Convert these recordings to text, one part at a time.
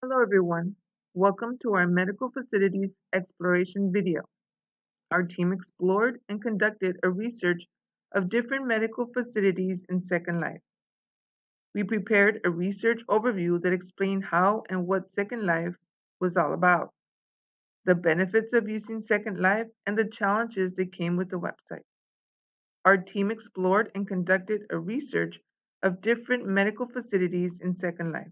Hello everyone. Welcome to our medical facilities exploration video. Our team explored and conducted a research of different medical facilities in Second Life. We prepared a research overview that explained how and what Second Life was all about, the benefits of using Second Life, and the challenges that came with the website. Our team explored and conducted a research of different medical facilities in Second Life.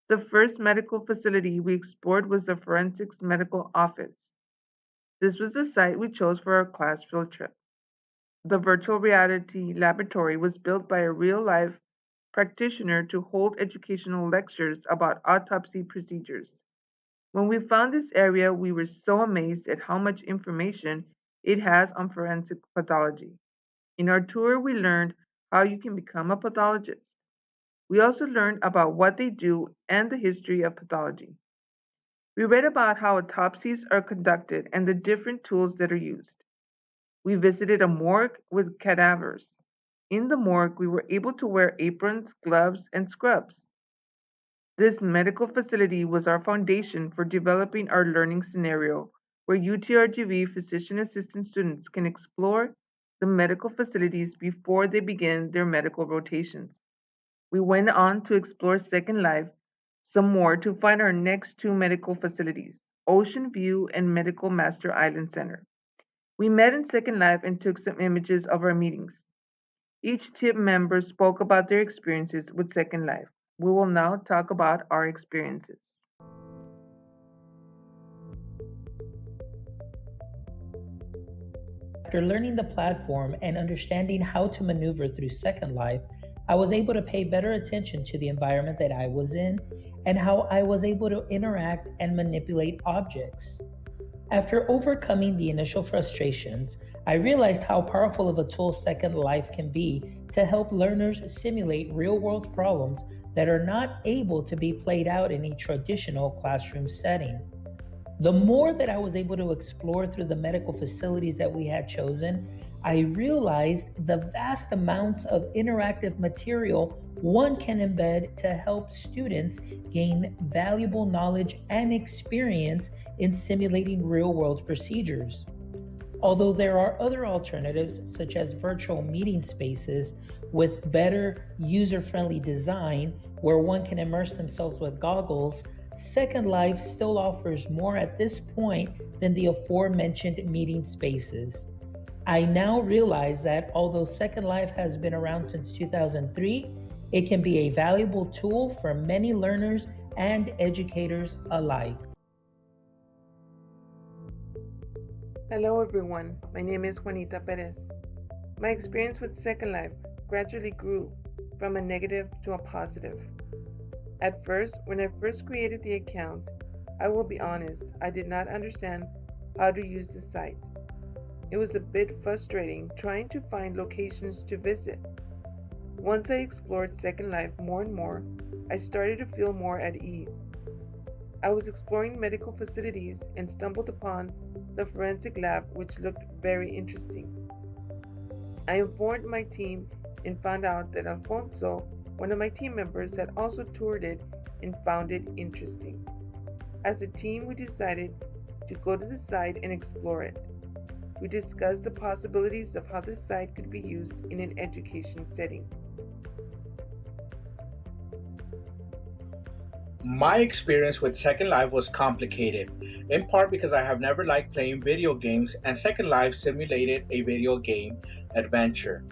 The first medical facility we explored was the Forensics Medical Office. This was the site we chose for our class field trip. The virtual reality laboratory was built by a real-life practitioner to hold educational lectures about autopsy procedures. When we found this area, we were so amazed at how much information it has on forensic pathology. In our tour, we learned how you can become a pathologist. We also learned about what they do and the history of pathology. We read about how autopsies are conducted and the different tools that are used. We visited a morgue with cadavers. In the morgue, we were able to wear aprons, gloves, and scrubs. This medical facility was our foundation for developing our learning scenario, where UTRGV physician assistant students can explore the medical facilities before they begin their medical rotations. We went on to explore Second Life some more to find our next two medical facilities, Ocean View and Medical Master Island Center. We met in Second Life and took some images of our meetings. Each team member spoke about their experiences with Second Life. We will now talk about our experiences. After learning the platform and understanding how to maneuver through Second Life, I was able to pay better attention to the environment that I was in and how I was able to interact and manipulate objects. After overcoming the initial frustrations, I realized how powerful of a tool Second Life can be to help learners simulate real-world problems that are not able to be played out in a traditional classroom setting. The more that I was able to explore through the medical facilities that we had chosen, I realized the vast amounts of interactive material one can embed to help students gain valuable knowledge and experience in simulating real-world procedures. Although there are other alternatives, such as virtual meeting spaces with better user-friendly design where one can immerse themselves with goggles, Second Life still offers more at this point than the aforementioned meeting spaces. I now realize that although Second Life has been around since 2003, it can be a valuable tool for many learners and educators alike. Hello everyone, my name is Juanita Perez. My experience with Second Life gradually grew from a negative to a positive. At first, when I first created the account, I will be honest, I did not understand how to use the site. It was a bit frustrating trying to find locations to visit. Once I explored Second Life more and more, I started to feel more at ease. I was exploring medical facilities and stumbled upon the forensic lab, which looked very interesting. I informed my team and found out that Alfonso, one of my team members, had also toured it and found it interesting. As a team, we decided to go to the site and explore it. We discussed the possibilities of how the site could be used in an education setting. My experience with Second Life was complicated, in part because I have never liked playing video games and Second Life simulated a video game adventure.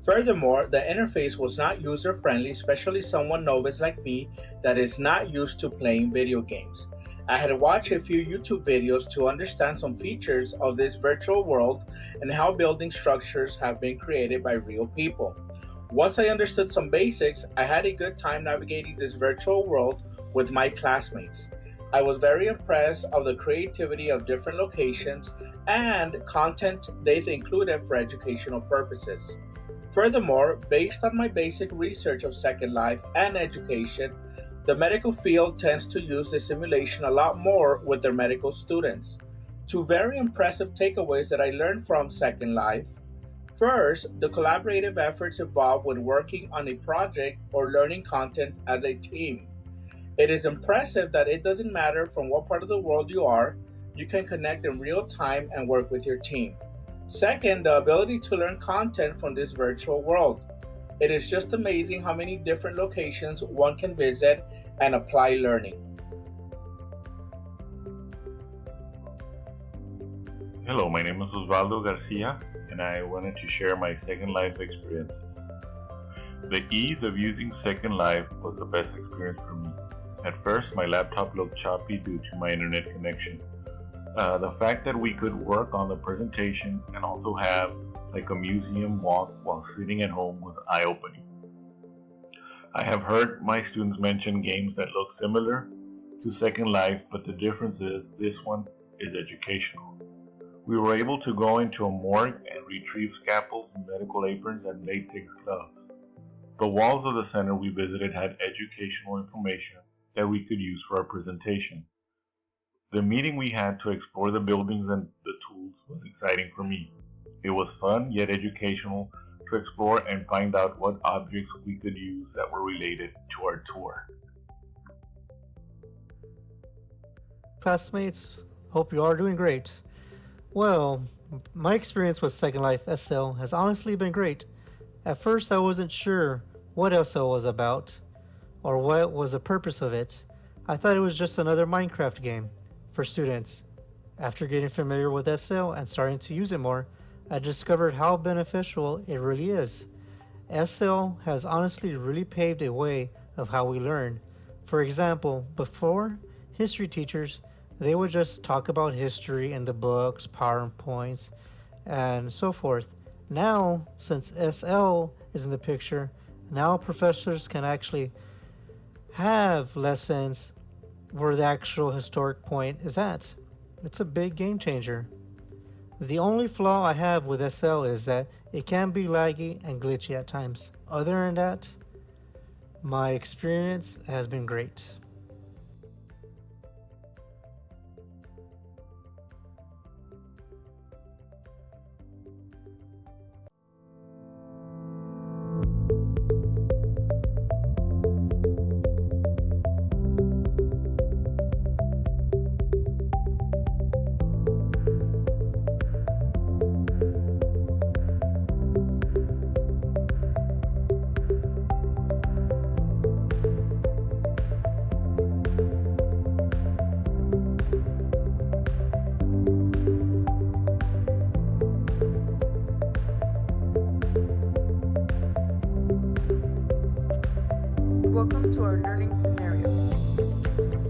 Furthermore, the interface was not user-friendly, especially someone novice like me that is not used to playing video games. I had watched a few YouTube videos to understand some features of this virtual world and how building structures have been created by real people. Once I understood some basics, I had a good time navigating this virtual world with my classmates. I was very impressed of the creativity of different locations and content they included for educational purposes. Furthermore, based on my basic research of Second Life and education, the medical field tends to use the simulation a lot more with their medical students. Two very impressive takeaways that I learned from Second Life. First, the collaborative efforts involved when working on a project or learning content as a team. It is impressive that it doesn't matter from what part of the world you are, you can connect in real time and work with your team. Second, the ability to learn content from this virtual world. It is just amazing how many different locations one can visit and apply learning. Hello, my name is Osvaldo Garcia, and I wanted to share my Second Life experience. The ease of using Second Life was the best experience for me. At first, my laptop looked choppy due to my internet connection. The fact that we could work on the presentation and also have like a museum walk while sitting at home was eye-opening. I have heard my students mention games that look similar to Second Life, but the difference is this one is educational. We were able to go into a morgue and retrieve scalpels, medical aprons, and latex gloves. The walls of the center we visited had educational information that we could use for our presentation. The meeting we had to explore the buildings and the tools was exciting for me. It was fun yet educational to explore and find out what objects we could use that were related to our tour. Classmates, hope you are doing great. Well, my experience with Second Life SL has honestly been great. At first I wasn't sure what SL was about or what was the purpose of it. I thought it was just another Minecraft game for students. After getting familiar with SL and starting to use it more, I discovered how beneficial it really is. SL has honestly really paved a way of how we learn. For example, before, history teachers, they would just talk about history in the books, PowerPoints, and so forth. Now, since SL is in the picture, now professors can actually have lessons where the actual historic point is at. It's a big game changer. The only flaw I have with SL is that it can be laggy and glitchy at times. Other than that, my experience has been great. Welcome to our learning scenario.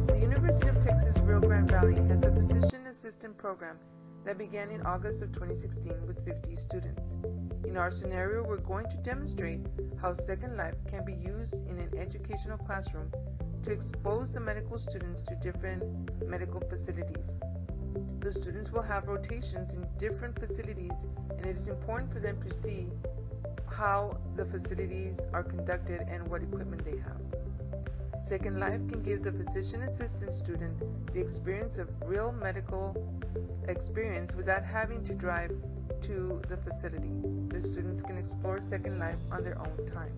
The University of Texas Rio Grande Valley has a physician assistant program that began in August of 2016 with 50 students. In our scenario, we're going to demonstrate how Second Life can be used in an educational classroom to expose the medical students to different medical facilities. The students will have rotations in different facilities, and it is important for them to see how the facilities are conducted and what equipment they have. Second Life can give the physician assistant student the experience of real medical experience without having to drive to the facility. The students can explore Second Life on their own time.